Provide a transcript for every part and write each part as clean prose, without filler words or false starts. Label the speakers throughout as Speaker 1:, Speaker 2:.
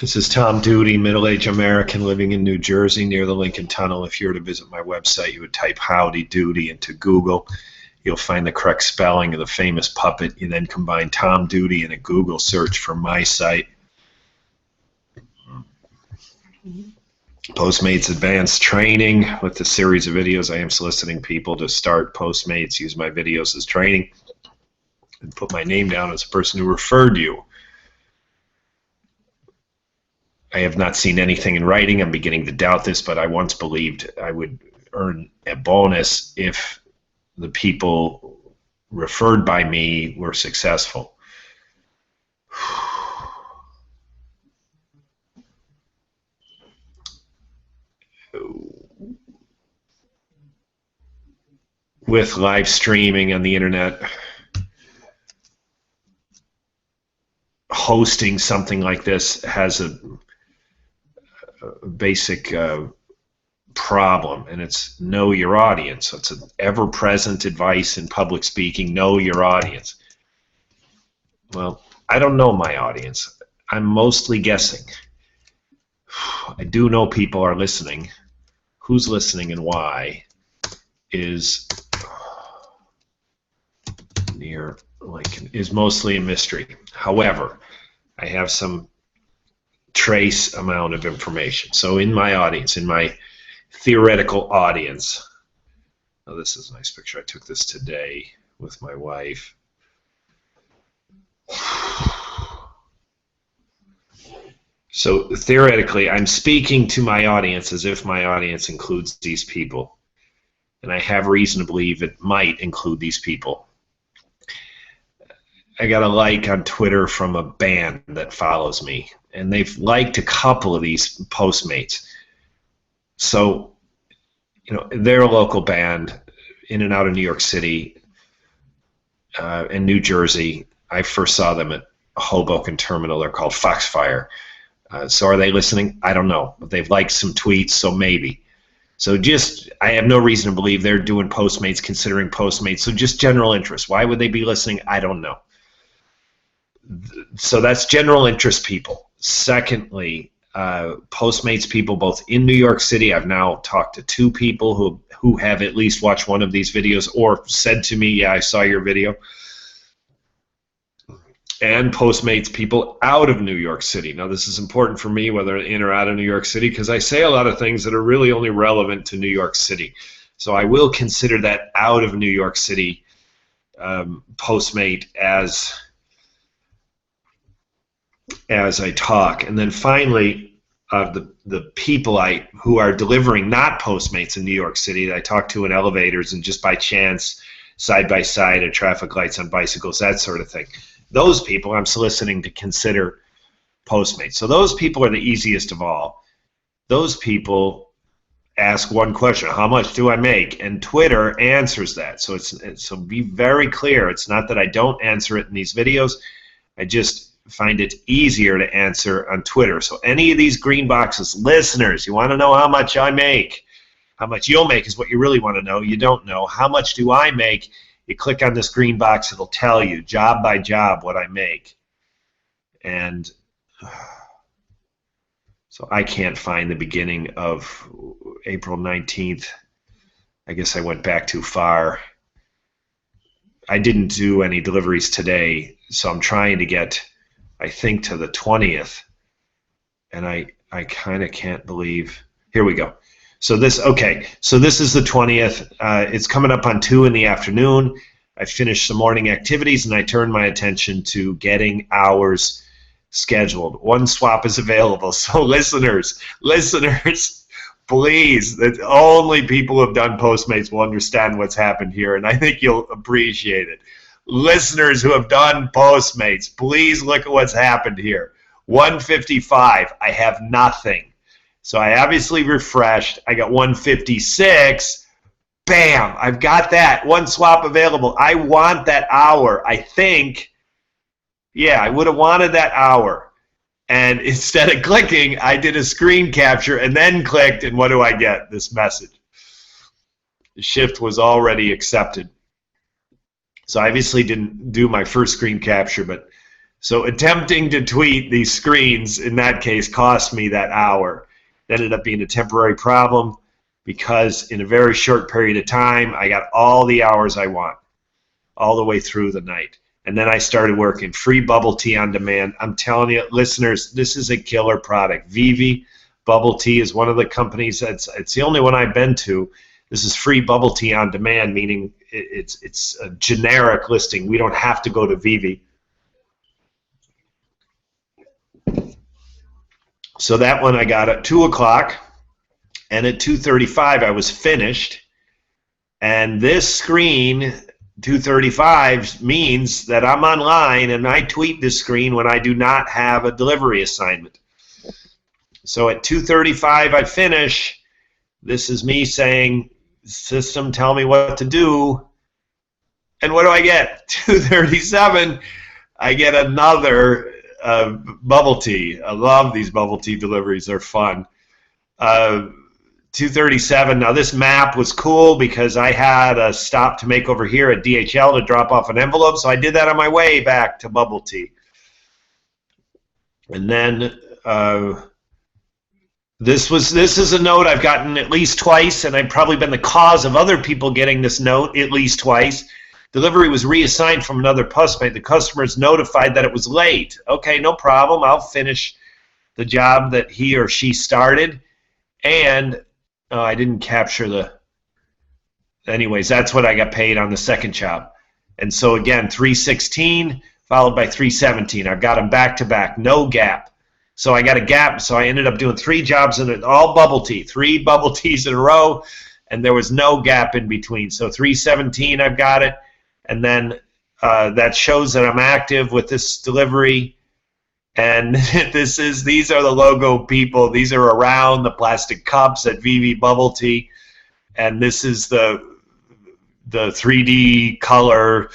Speaker 1: This is Tom Duty, middle-aged American living in New Jersey near the Lincoln Tunnel. If you were to visit my website, you would type Howdy Doody into Google. You'll find the correct spelling of the famous puppet. You then combine Tom Duty in a Google search for my site. Postmates Advanced Training. With the series of videos, I am soliciting people to start Postmates, use my videos as training, and put my name down as a person who referred you. I have not seen anything in writing. I'm beginning to doubt this, but I once believed I would earn a bonus if the people referred by me were successful. With live streaming on the internet, hosting something like this has a basic problem, and it's know your audience. So it's an ever-present advice in public speaking: know your audience. Well, I don't know my audience. I'm mostly guessing. I do know people are listening. Who's listening and why is near Lincoln is mostly a mystery. However, I have some trace amount of information. So in my audience, in my theoretical audience, oh, this is a nice picture. I took this today with my wife. So theoretically, I'm speaking to my audience as if my audience includes these people. And I have reason to believe it might include these people. I got a like on Twitter from a band that follows me, and they've liked a couple of these Postmates. So, you know, they're a local band in and out of New York City and New Jersey. I first saw them at Hoboken Terminal. They're called Foxfire. So are they listening? I don't know. But they've liked some tweets, so maybe. So I have no reason to believe they're doing Postmates, considering Postmates. So just general interest. Why would they be listening? I don't know. So that's general interest people. Secondly, Postmates people both in New York City. I've now talked to 2 people who have at least watched one of these videos or said to me, yeah, I saw your video. And Postmates people out of New York City. Now, this is important for me, whether in or out of New York City, because I say a lot of things that are really only relevant to New York City. So I will consider that out of New York City Postmate as I talk. And then finally, the people who are delivering not Postmates in New York City that I talk to in elevators and just by chance, side by side at traffic lights on bicycles, that sort of thing. Those people I'm soliciting to consider Postmates. So those people are the easiest of all. Those people ask one question: how much do I make? And Twitter answers that. So be very clear. It's not that I don't answer it in these videos. I just find it easier to answer on Twitter. So any of these green boxes, listeners, you want to know how much I make? How much you'll make is what you really want to know. You don't know. How much do I make? You click on this green box, it'll tell you job by job what I make. And so I can't find the beginning of April 19th. I guess I went back too far. I didn't do any deliveries today, so I'm trying to get, I think, to the 20th. And I kind of can't believe. Here we go. So this is the 20th. It's coming up on 2 in the afternoon. I finished some morning activities, and I turned my attention to getting hours scheduled. One swap is available. So listeners, please, that only people who have done Postmates will understand what's happened here, and I think you'll appreciate it. Listeners who have done Postmates, please look at what's happened here. 155, I have nothing. So I obviously refreshed. I got 156. Bam! I've got that. One swap available. I want that hour. I think, yeah, I would have wanted that hour. And instead of clicking, I did a screen capture and then clicked, and what do I get? This message. The shift was already accepted. So I obviously didn't do my first screen capture, but So attempting to tweet these screens in that case cost me that hour. It ended up being a temporary problem because in a very short period of time, I got all the hours I want, all the way through the night. And then I started working free bubble tea on demand. I'm telling you, listeners, this is a killer product. Vivi Bubble Tea is one of the companies it's the only one I've been to. This is free bubble tea on demand, meaning it's a generic listing. We don't have to go to Vivi. So that one I got at 2 o'clock, and at 2:35 I was finished. And this screen, 2:35, means that I'm online, and I tweet this screen when I do not have a delivery assignment. So at 2:35 I finish. This is me saying, system, tell me what to do. And what do I get? 2:37, I get another bubble tea. I love these bubble tea deliveries. They're fun. 2:37. Now this map was cool because I had a stop to make over here at DHL to drop off an envelope, so I did that on my way back to bubble tea. And then this is a note I've gotten at least twice, and I've probably been the cause of other people getting this note at least twice. Delivery was reassigned from another Postmate. The customer is notified that it was late. Okay, no problem. I'll finish the job that he or she started. And I didn't capture the... Anyways, that's what I got paid on the second job. And so again, 3:16 followed by 3:17. I've got them back to back, no gap. So I got a gap, so I ended up doing 3 jobs in it, all bubble tea, 3 bubble teas in a row, and there was no gap in between. So 3:17, I've got it. And then that shows that I'm active with this delivery. And these are the logo people. These are around the plastic cups at Vivi Bubble Tea. And this is the 3D color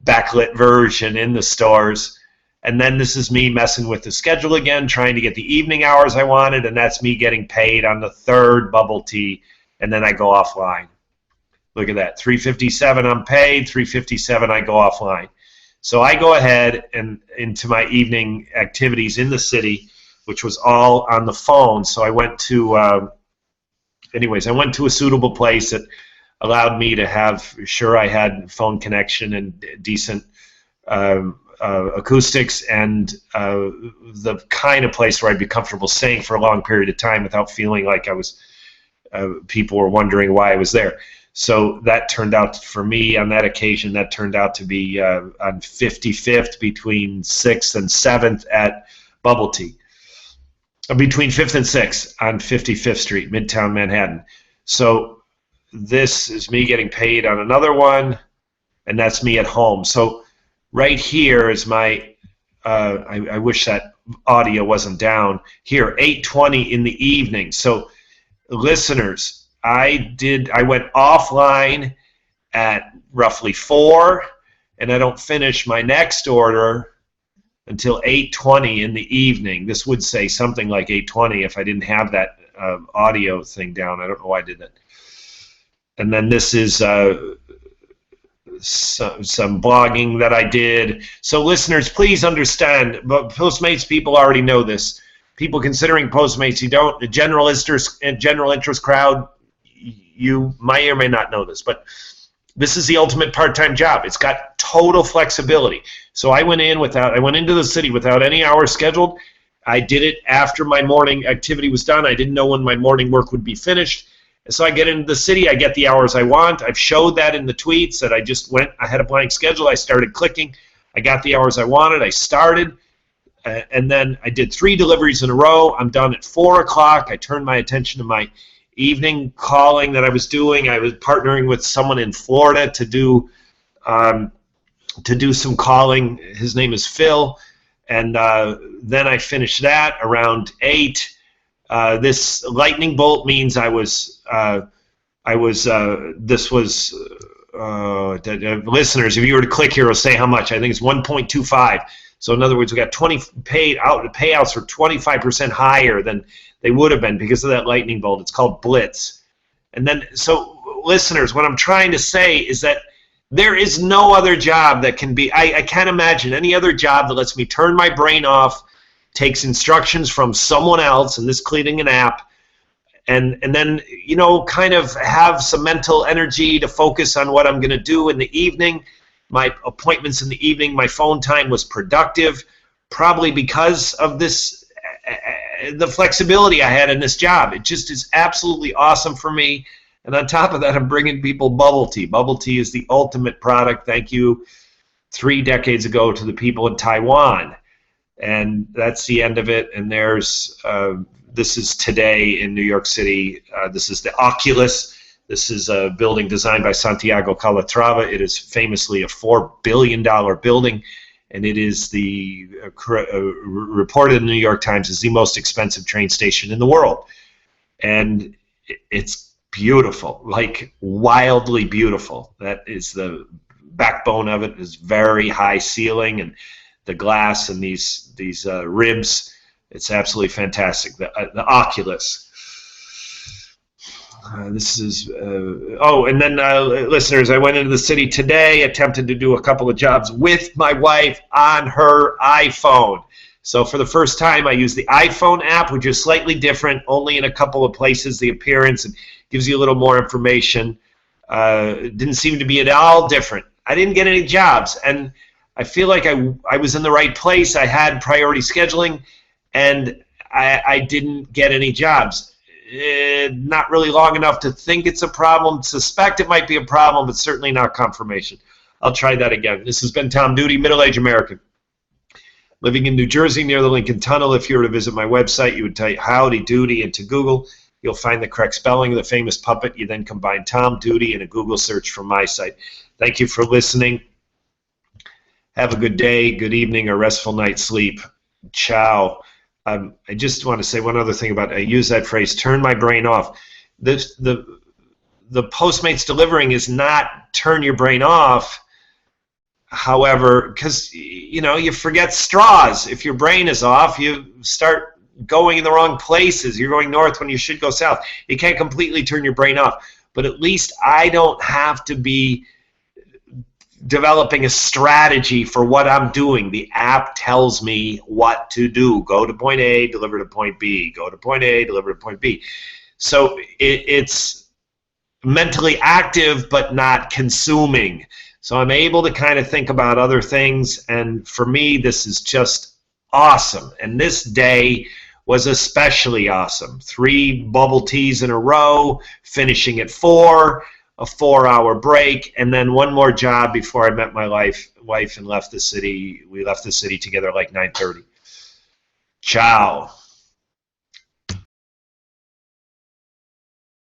Speaker 1: backlit version in the stores. And then this is me messing with the schedule again, trying to get the evening hours I wanted, and that's me getting paid on the 3rd bubble tea, and then I go offline. Look at that, 3:57 I'm paid, 3:57 I go offline. So I go ahead and into my evening activities in the city, which was all on the phone. So I went to, anyways, I went to a suitable place that allowed me to have sure I had phone connection and decent acoustics, and the kind of place where I'd be comfortable staying for a long period of time without feeling like I was, people were wondering why I was there. So that turned out, for me on that occasion, that turned out to be on 55th between 6th and 7th at Bubble Tea. Between 5th and 6th on 55th Street, Midtown Manhattan. So this is me getting paid on another one, and that's me at home. So right here is my, I wish that audio wasn't down. Here, 8:20 in the evening. So listeners, I went offline at roughly 4, and I don't finish my next order until 8:20 in the evening. This would say something like 8:20 if I didn't have that audio thing down. I don't know why I did that. And then this is some blogging that I did. So listeners, please understand, but Postmates people already know this. People considering Postmates, you don't, the general interest crowd, you may or may not know this, but this is the ultimate part-time job. It's got total flexibility. So I went into the city without any hours scheduled. I did it after my morning activity was done. I didn't know when my morning work would be finished. And so I get into the city, I get the hours I want. I've showed that in the tweets that I just went, I had a blank schedule, I started clicking, I got the hours I wanted, I started, and then I did 3 deliveries in a row. I'm done at 4 o'clock. I turned my attention to my evening calling that I was doing. I was partnering with someone in Florida to do some calling. His name is Phil, and then I finished that around 8. This lightning bolt means listeners, if you were to click here, it'll say how much. I think it's 1.25. So in other words, we got payouts were 25% higher than they would have been because of that lightning bolt. It's called Blitz. And then, so listeners, what I'm trying to say is that There is no other job that can be, I can't imagine any other job that lets me turn my brain off, takes instructions from someone else, in this cleaning an app, and then, you know, kind of have some mental energy to focus on what I'm going to do in the evening. My appointments in the evening, my phone time was productive, probably because of this, the flexibility I had in this job. It just is absolutely awesome for me. And on top of that, I'm bringing people bubble tea. Bubble tea is the ultimate product. Thank you 3 decades ago to the people in Taiwan. And that's the end of it. And there's, this is today in New York City. This is the Oculus. This is a building designed by Santiago Calatrava. It is famously a $4 billion building. And it is the, reported in the New York Times, is the most expensive train station in the world. And it's beautiful, like wildly beautiful. That is the backbone of it. Is very high ceiling, and the glass and these ribs. It's absolutely fantastic. The Oculus. This is oh, and then listeners, I went into the city today, attempted to do a couple of jobs with my wife on her iPhone. So for the first time, I used the iPhone app, which is slightly different, only in a couple of places. The appearance and gives you a little more information. It didn't seem to be at all different. I didn't get any jobs, and I feel like I was in the right place. I had priority scheduling, and I didn't get any jobs. Not really long enough to think it's a problem, suspect it might be a problem, but certainly not confirmation. I'll try that again. This has been Tom Duty, middle-aged American, living in New Jersey near the Lincoln Tunnel. If you were to visit my website, you would type Howdy Doody into Google. You'll find the correct spelling of the famous puppet. You then combine Tom Duty in a Google search from my site. Thank you for listening. Have a good day, good evening, or restful night's sleep. Ciao. I just want to say one other thing about, I use that phrase, turn my brain off. The Postmates delivering is not turn your brain off. However, because, you know, you forget straws. If your brain is off, you start going in the wrong places. You're going north when you should go south. You can't completely turn your brain off. But at least I don't have to be developing a strategy for what I'm doing. The app tells me what to do. Go to point A, deliver to point B. Go to point A, deliver to point B. So it's mentally active but not consuming. So I'm able to kind of think about other things, and for me this is just awesome. And this day was especially awesome. 3 bubble teas in a row, finishing at 4, a 4-hour break, and then one more job before I met my wife and left the city. We left the city together like 9:30. Ciao.